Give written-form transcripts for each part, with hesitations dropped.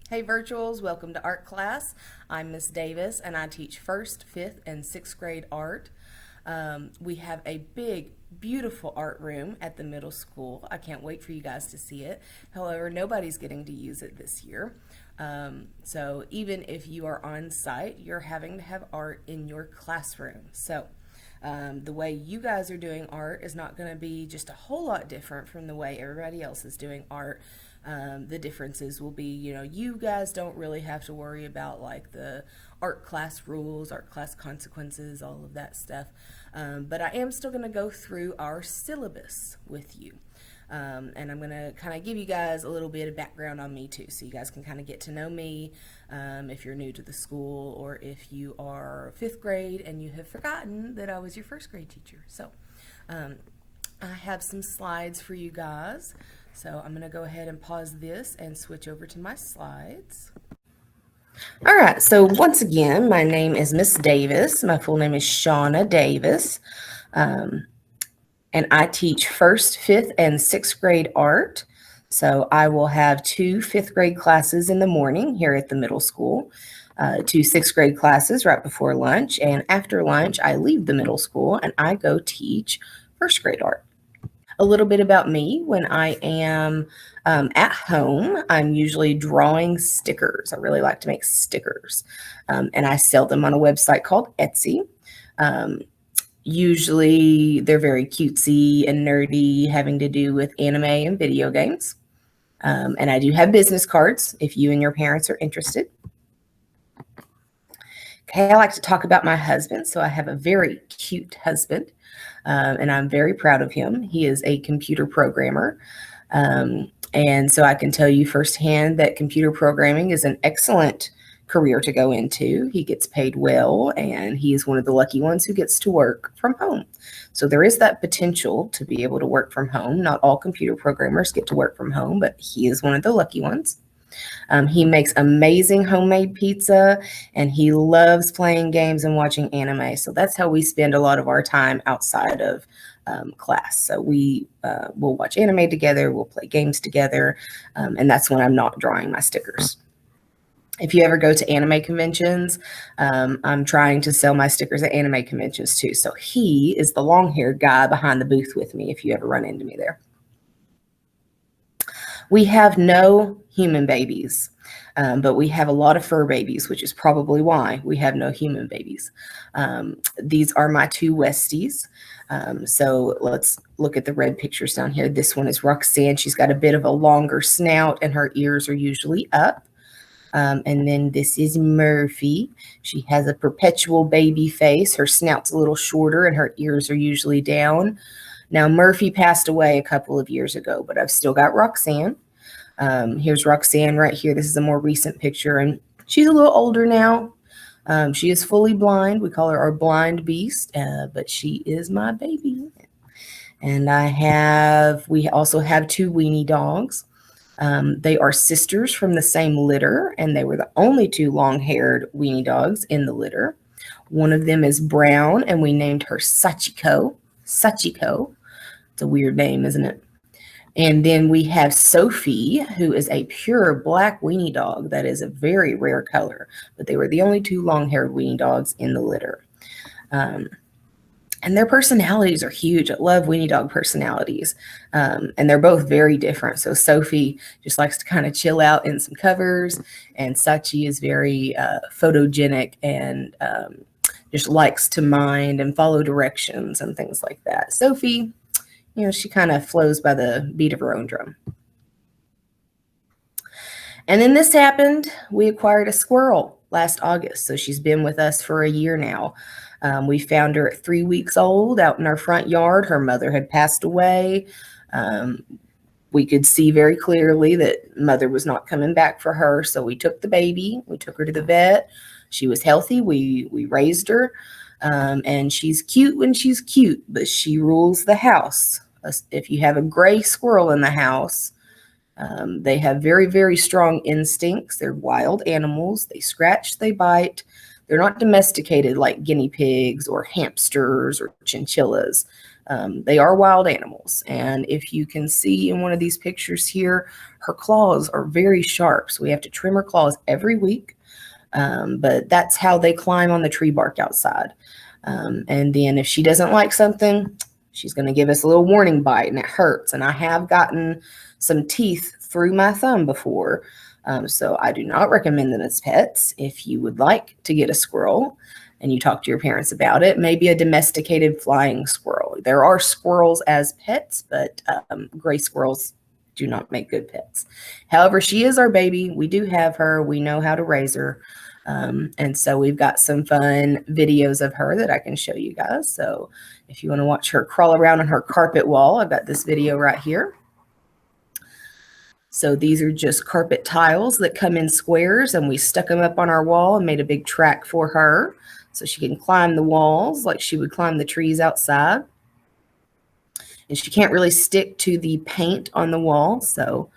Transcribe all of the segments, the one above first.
Hey virtuals, welcome to art class. I'm Miss Davis and I teach 1st, 5th, and 6th grade art. We have a big, beautiful art room at the middle school. I can't wait for you guys to see it. However, nobody's getting to use it this year. So even if you are on site, you're having to have art in your classroom. The way you guys are doing art is not going to be just a whole lot different from the way everybody else is doing art. The differences will be, you guys don't really have to worry about like the art class rules, art class consequences, all of that stuff. But I am still going to go through our syllabus with you. And I'm going to kind of give you guys a little bit of background on me too, so you guys can kind of get to know me if you're new to the school or if you are 5th grade and you have forgotten that I was your 1st grade teacher. I have some slides for you guys. So I'm going to go ahead and pause this and switch over to my slides. All right, so once again, my name is Miss Davis. My full name is Shauna Davis. And I teach 1st, 5th, and 6th grade art. So I will have 2 5th grade classes in the morning here at the middle school, 2 6th grade classes right before lunch, and after lunch I leave the middle school and I go teach 1st grade art. A little bit about me: when I am at home, I'm usually drawing stickers. I really like to make stickers, and I sell them on a website called Etsy. Usually they're very cutesy and nerdy, having to do with anime and video games. And I do have business cards if you and your parents are interested. Okay, I like to talk about my husband. So I have a very cute husband, and I'm very proud of him. He is a computer programmer. And so I can tell you firsthand that computer programming is an excellent career to go into. He gets paid well, and he is one of the lucky ones who gets to work from home. So there is that potential to be able to work from home. Not all computer programmers get to work from home, but he is one of the lucky ones. He makes amazing homemade pizza, and he loves playing games and watching anime. So that's how we spend a lot of our time outside of class. So we'll watch anime together, we'll play games together, and that's when I'm not drawing my stickers. If you ever go to anime conventions, I'm trying to sell my stickers at anime conventions too. So he is the long-haired guy behind the booth with me if you ever run into me there. We have no human babies, but we have a lot of fur babies, which is probably why we have no human babies. These are my 2 Westies. So let's look at the red pictures down here. This one is Roxanne. She's got a bit of a longer snout and her ears are usually up. And then this is Murphy. She has a perpetual baby face. Her snout's a little shorter and her ears are usually down. Now, Murphy passed away a couple of years ago, but I've still got Roxanne. Here's Roxanne right here. This is a more recent picture, and she's a little older now. She is fully blind. We call her our blind beast, but she is my baby. And we also have 2 weenie dogs. They are sisters from the same litter, and they were the only 2 long-haired weenie dogs in the litter. One of them is brown, and we named her Sachiko. Sachiko. It's a weird name, isn't it? And then we have Sophie, who is a pure black weenie dog. That is a very rare color, but they were the only 2 long-haired weenie dogs in the litter. And their personalities are huge. I love weenie dog personalities. And they're both very different. So Sophie just likes to kind of chill out in some covers, and Sachi is very photogenic and just likes to mind and follow directions and things like that. Sophie, she kind of flows by the beat of her own drum. And then this happened. We acquired a squirrel last August. So she's been with us for a year now. We found her at 3 weeks old out in our front yard. Her mother had passed away. We could see very clearly that mother was not coming back for her. So we took the baby. We took her to the vet. She was healthy. We raised her. And she's cute when she's cute, but she rules the house. If you have a gray squirrel in the house, they have very, very strong instincts. They're wild animals. They scratch, they bite. They're not domesticated like guinea pigs or hamsters or chinchillas. They are wild animals. And if you can see in one of these pictures here, her claws are very sharp. So we have to trim her claws every week. But that's how they climb on the tree bark outside. And then if she doesn't like something, she's going to give us a little warning bite, and it hurts. And I have gotten some teeth through my thumb before. So I do not recommend them as pets. If you would like to get a squirrel and you talk to your parents about it, maybe a domesticated flying squirrel. There are squirrels as pets, but gray squirrels do not make good pets. However, she is our baby. We do have her. We know how to raise her. And so we've got some fun videos of her that I can show you guys. So if you want to watch her crawl around on her carpet wall, I've got this video right here. So these are just carpet tiles that come in squares, and we stuck them up on our wall and made a big track for her so she can climb the walls like she would climb the trees outside. And she can't really stick to the paint on the wall, so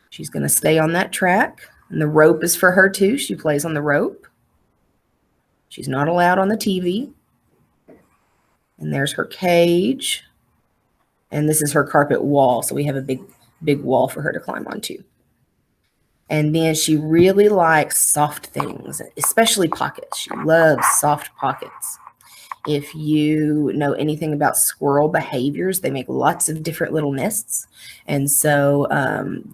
she's going to stay on that track. And the rope is for her too. She plays on the rope. She's not allowed on the TV. And there's her cage. And this is her carpet wall, so we have a big wall for her to climb onto. And then she really likes soft things, especially pockets. She loves soft pockets. If you know anything about squirrel behaviors, they make lots of different little nests. And so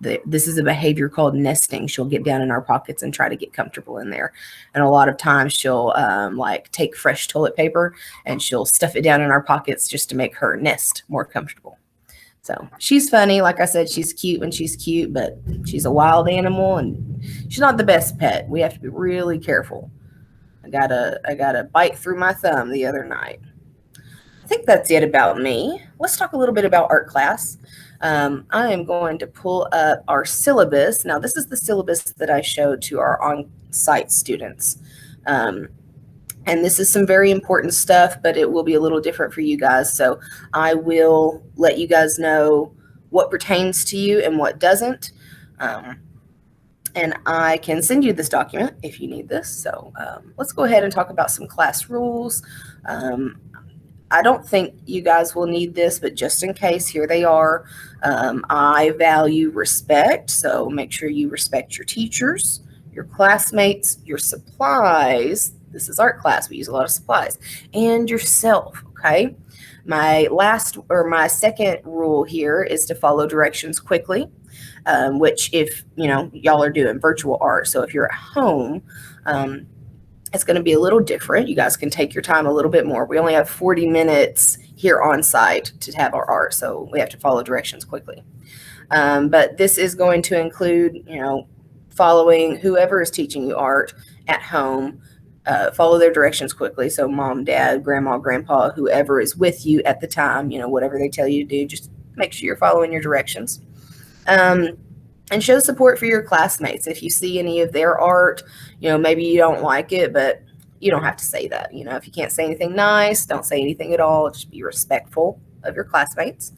this is a behavior called nesting. She'll get down in our pockets and try to get comfortable in there. And a lot of times she'll like take fresh toilet paper and she'll stuff it down in our pockets just to make her nest more comfortable. So she's funny. Like I said, she's cute when she's cute, but she's a wild animal and she's not the best pet. We have to be really careful. I got a bite through my thumb the other night. I think that's it about me. Let's talk a little bit about art class. I am going to pull up our syllabus. Now, this is the syllabus that I showed to our on-site students. And this is some very important stuff, but it will be a little different for you guys. So I will let you guys know what pertains to you and what doesn't. And I can send you this document if you need this. So let's go ahead and talk about some class rules. I don't think you guys will need this, but just in case, here they are. I value respect, so make sure you respect your teachers, your classmates, your supplies. This is art class. We use a lot of supplies. And yourself, okay? My second rule here is to follow directions quickly, which if, y'all are doing virtual art, so if you're at home, it's going to be a little different. You guys can take your time a little bit more. We only have 40 minutes here on site to have our art, so we have to follow directions quickly. But this is going to include, following whoever is teaching you art at home. Follow their directions quickly. So mom, dad, grandma, grandpa, whoever is with you at the time, whatever they tell you to do, just make sure you're following your directions. And show support for your classmates. If you see any of their art, maybe you don't like it, but you don't have to say that. If you can't say anything nice, don't say anything at all. Just be respectful of your classmates.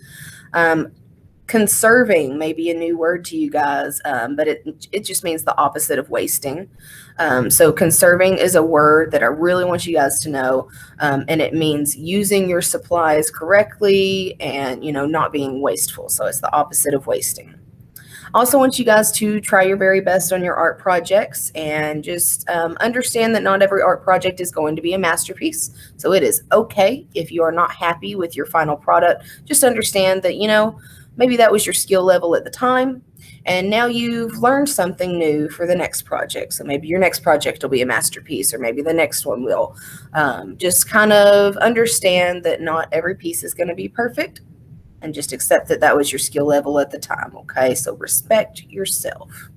Conserving may be a new word to you guys, but it just means the opposite of wasting. So conserving is a word that I really want you guys to know, and it means using your supplies correctly and, not being wasteful. So it's the opposite of wasting. I also want you guys to try your very best on your art projects and just understand that not every art project is going to be a masterpiece. So it is okay if you are not happy with your final product. Just understand that, maybe that was your skill level at the time, and now you've learned something new for the next project. So maybe your next project will be a masterpiece, or maybe the next one will. Just kind of understand that not every piece is going to be perfect, and just accept that that was your skill level at the time, okay? So respect yourself.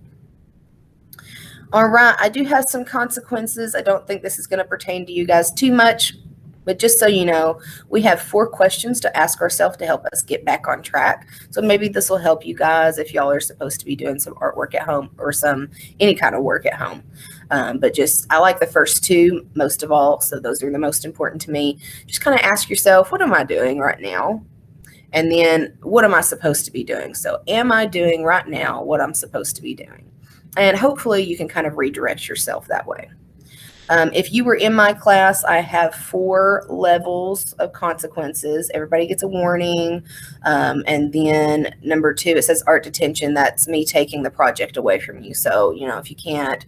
All right, I do have some consequences. I don't think this is going to pertain to you guys too much, but just so you know, we have 4 questions to ask ourselves to help us get back on track. So maybe this will help you guys if y'all are supposed to be doing some artwork at home or any kind of work at home. But I like the first 2 most of all, so those are the most important to me. Just kind of ask yourself, what am I doing right now? And then what am I supposed to be doing? So am I doing right now what I'm supposed to be doing? And hopefully you can kind of redirect yourself that way. If you were in my class, I have 4 levels of consequences. Everybody gets a warning. And then number 2, it says art detention. That's me taking the project away from you. So, if you can't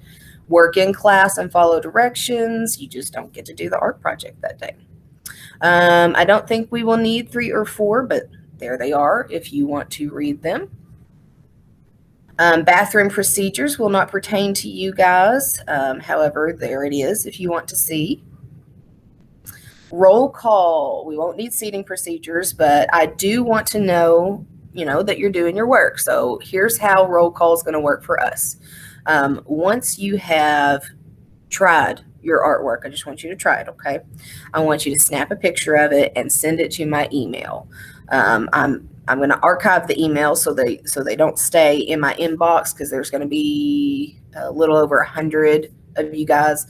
work in class and follow directions, you just don't get to do the art project that day. I don't think we will need 3 or 4, but there they are if you want to read them. Bathroom procedures will not pertain to you guys. However, there it is if you want to see. Roll call. We won't need seating procedures, but I do want to know, that you're doing your work. So here's how roll call is going to work for us. Once you have tried your artwork, I just want you to try it, okay? I want you to snap a picture of it and send it to my email. I'm going to archive the emails so they don't stay in my inbox, because there's going to be a little over 100 of you guys.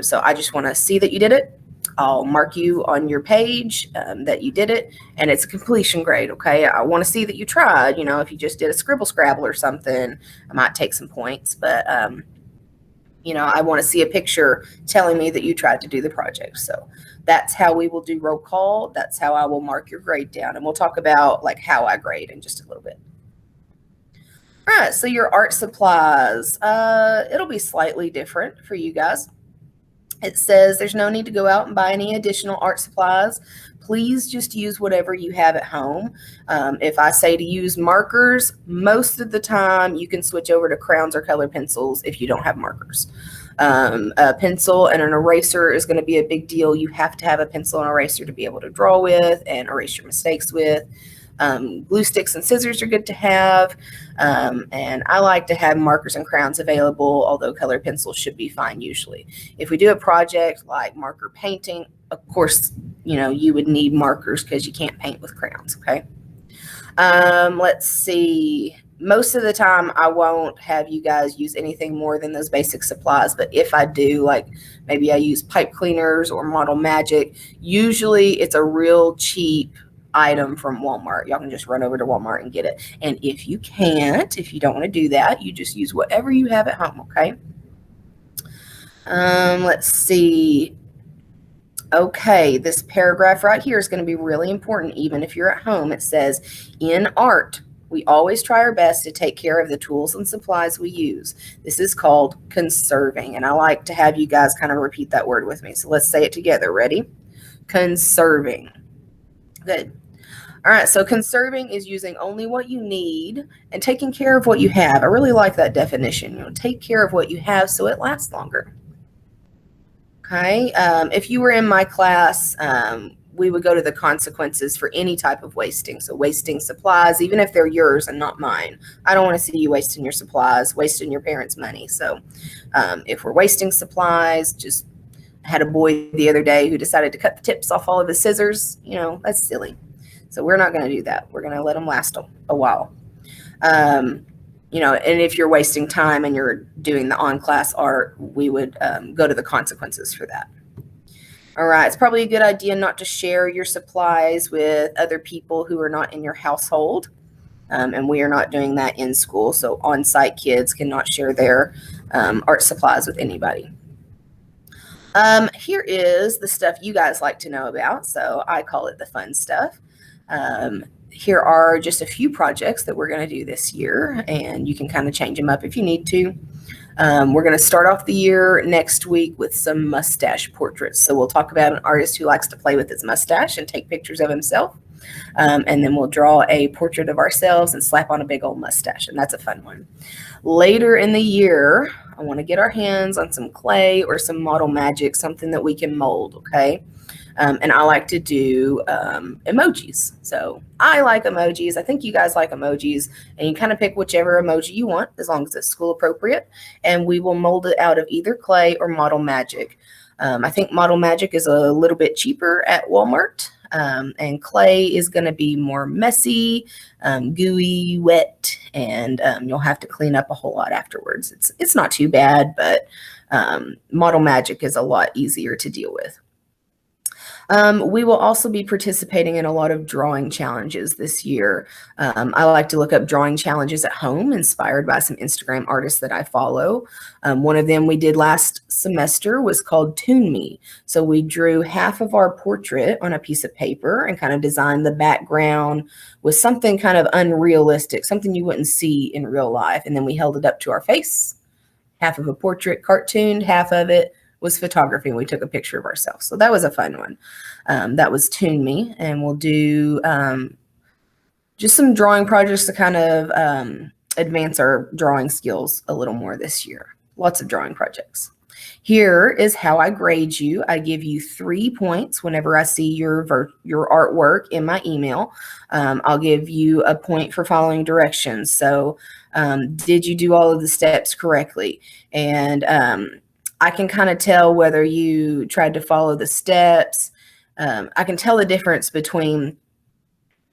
So I just want to see that you did it. I'll mark you on your page that you did it, and it's a completion grade, okay? I want to see that you tried. If you just did a scribble scrabble or something, I might take some points, but I want to see a picture telling me that you tried to do the project. So that's how we will do roll call. That's how I will mark your grade down. And we'll talk about how I grade in just a little bit. All right, so your art supplies, it'll be slightly different for you guys. It says there's no need to go out and buy any additional art supplies. Please just use whatever you have at home. If I say to use markers, most of the time you can switch over to crayons or colored pencils if you don't have markers. A pencil and an eraser is going to be a big deal. You have to have a pencil and eraser to be able to draw with and erase your mistakes with. Glue sticks and scissors are good to have. And I like to have markers and crayons available, although colored pencils should be fine usually. If we do a project like marker painting, of course, you would need markers because you can't paint with crayons, okay? Let's see. Most of the time, I won't have you guys use anything more than those basic supplies. But if I do, maybe I use pipe cleaners or Model Magic, usually it's a real cheap item from Walmart. Y'all can just run over to Walmart and get it. And if you don't want to do that, you just use whatever you have at home, okay? Let's see. Okay, this paragraph right here is going to be really important, even if you're at home. It says, in art, we always try our best to take care of the tools and supplies we use. This is called conserving. And I like to have you guys kind of repeat that word with me. So let's say it together. Ready? Conserving. Good. All right, so conserving is using only what you need and taking care of what you have. I really like that definition. Take care of what you have so it lasts longer. Okay, if you were in my class, we would go to the consequences for any type of wasting. So wasting supplies, even if they're yours and not mine. I don't want to see you wasting your supplies, wasting your parents' money. So if we're wasting supplies, just had a boy the other day who decided to cut the tips off all of his scissors. That's silly. So we're not going to do that. We're going to let them last a while. And if you're wasting time and you're doing the on-class art, we would go to the consequences for that. All right. It's probably a good idea not to share your supplies with other people who are not in your household. And we are not doing that in school. So on-site kids cannot share their art supplies with anybody. Here is the stuff you guys like to know about. So I call it the fun stuff. Here are just a few projects that we're going to do this year, and you can kind of change them up if you need to. We're going to start off the year next week with some mustache portraits. So we'll talk about an artist who likes to play with his mustache and take pictures of himself. And then we'll draw a portrait of ourselves and slap on a big old mustache, and that's a fun one. Later in the year, I want to get our hands on some clay or some Model Magic, something that we can mold, okay? And I like to do emojis. So I like emojis. I think you guys like emojis. And you kind of pick whichever emoji you want, as long as it's school appropriate. And we will mold it out of either clay or Model Magic. I think Model Magic is a little bit cheaper at Walmart. And clay is going to be more messy, gooey, wet, and you'll have to clean up a whole lot afterwards. It's not too bad, but Model Magic is a lot easier to deal with. We will also be participating in a lot of drawing challenges this year. I like to look up drawing challenges at home, inspired by some Instagram artists that I follow. One of them we did last semester was called Tune Me. So we drew half of our portrait on a piece of paper and kind of designed the background with something kind of unrealistic, something you wouldn't see in real life. And then we held it up to our face, half of a portrait cartooned, half of it was photography, and we took a picture of ourselves. So that was a fun one. That was Tune Me, and we'll do just some drawing projects to kind of advance our drawing skills a little more this year. Lots of drawing projects. Here is how I grade you. I give you 3 points whenever I see your artwork in my email. I'll give you a point for following directions. So did you do all of the steps correctly? And I can kind of tell whether you tried to follow the steps. I can tell the difference between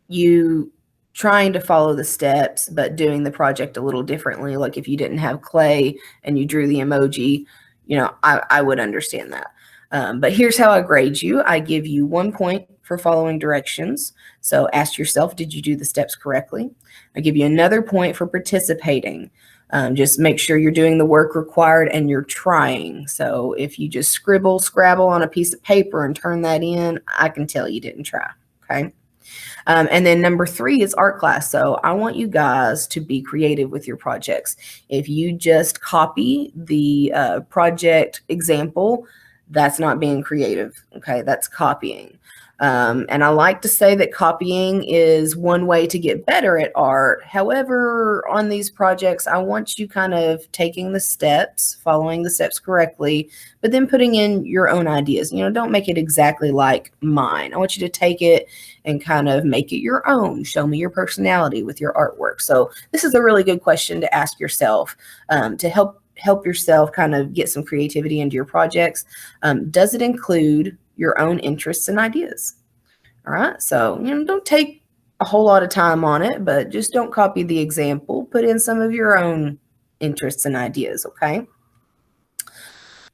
you trying to follow the steps but doing the project a little differently. Like if you didn't have clay and you drew the emoji, I would understand that. But here's how I grade you. I give you 1 point for following directions. So ask yourself, did you do the steps correctly? I give you another point for participating. Just make sure you're doing the work required and you're trying. So if you just scrabble on a piece of paper and turn that in, I can tell you didn't try, okay? And then number 3 is art class. So I want you guys to be creative with your projects. If you just copy the project example, that's not being creative, okay? That's copying. And I like to say that copying is one way to get better at art. However, on these projects, I want you kind of taking the steps, following the steps correctly, but then putting in your own ideas. Don't make it exactly like mine. I want you to take it and kind of make it your own. Show me your personality with your artwork. So this is a really good question to ask yourself to help yourself kind of get some creativity into your projects. Does it include your own interests and ideas? All right. So, don't take a whole lot of time on it, but just don't copy the example. Put in some of your own interests and ideas. Okay.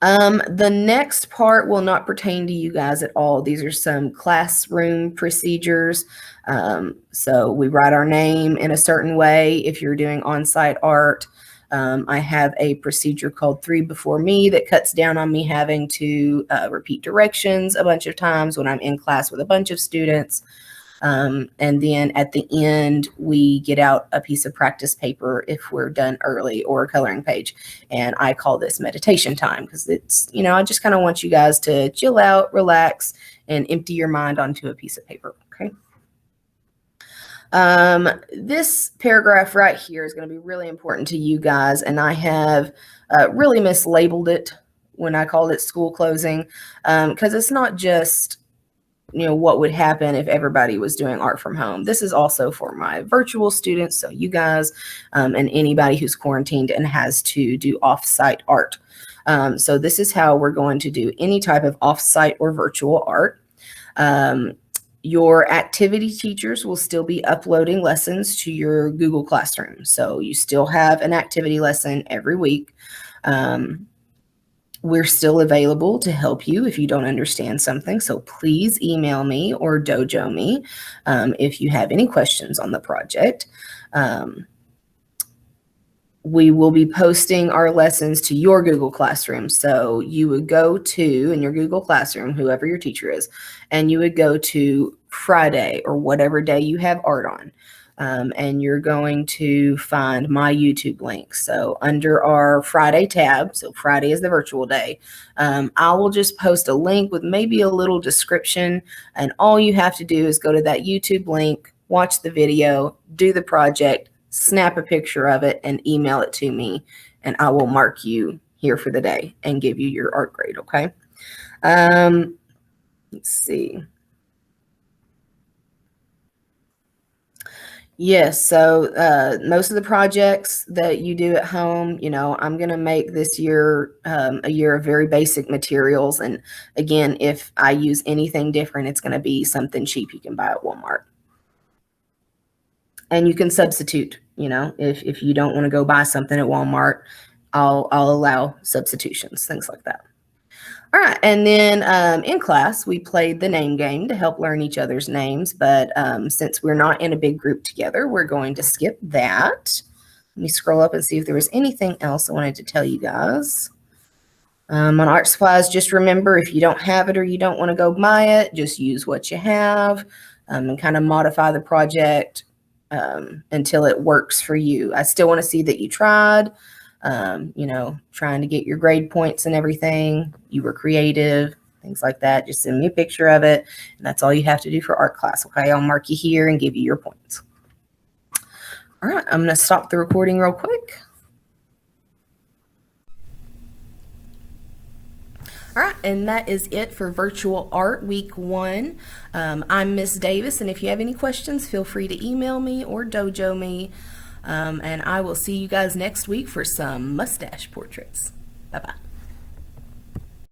The next part will not pertain to you guys at all. These are some classroom procedures. So we write our name in a certain way if you're doing on-site art. I have a procedure called 3 before me that cuts down on me having to repeat directions a bunch of times when I'm in class with a bunch of students. And then at the end, we get out a piece of practice paper if we're done early, or a coloring page. And I call this meditation time because it's, I just kind of want you guys to chill out, relax, and empty your mind onto a piece of paper. Okay. This paragraph right here is going to be really important to you guys, and I have really mislabeled it when I called it school closing, because it's not just what would happen if everybody was doing art from home. This is also for my virtual students, so you guys and anybody who's quarantined and has to do off-site art. So this is how we're going to do any type of off-site or virtual art. Your activity teachers will still be uploading lessons to your Google Classroom. So you still have an activity lesson every week. We're still available to help you if you don't understand something. So please email me or dojo me if you have any questions on the project. We will be posting our lessons to your Google Classroom. So you would go to, in your Google Classroom, whoever your teacher is, and you would go to Friday or whatever day you have art on. And you're going to find my YouTube link. So under our Friday tab, so Friday is the virtual day, I will just post a link with maybe a little description. And all you have to do is go to that YouTube link, watch the video, do the project, snap a picture of it, and email it to me, and I will mark you here for the day and give you your art grade, okay? Let's see. Yes, so most of the projects that you do at home, I'm going to make this year a year of very basic materials. And again, if I use anything different, it's going to be something cheap you can buy at Walmart. And you can substitute, if you don't want to go buy something at Walmart, I'll allow substitutions, things like that. All right, and then in class, we played the name game to help learn each other's names, but since we're not in a big group together, we're going to skip that. Let me scroll up and see if there was anything else I wanted to tell you guys. On art supplies, just remember, if you don't have it or you don't want to go buy it, just use what you have and kind of modify the project until it works for you. I still want to see that you tried, trying to get your grade points and everything. You were creative, things like that. Just send me a picture of it, and that's all you have to do for art class. Okay, I'll mark you here and give you your points. All right, I'm going to stop the recording real quick. All right, and that is it for Virtual Art Week 1. I'm Miss Davis, and if you have any questions, feel free to email me or dojo me. And I will see you guys next week for some mustache portraits. Bye-bye.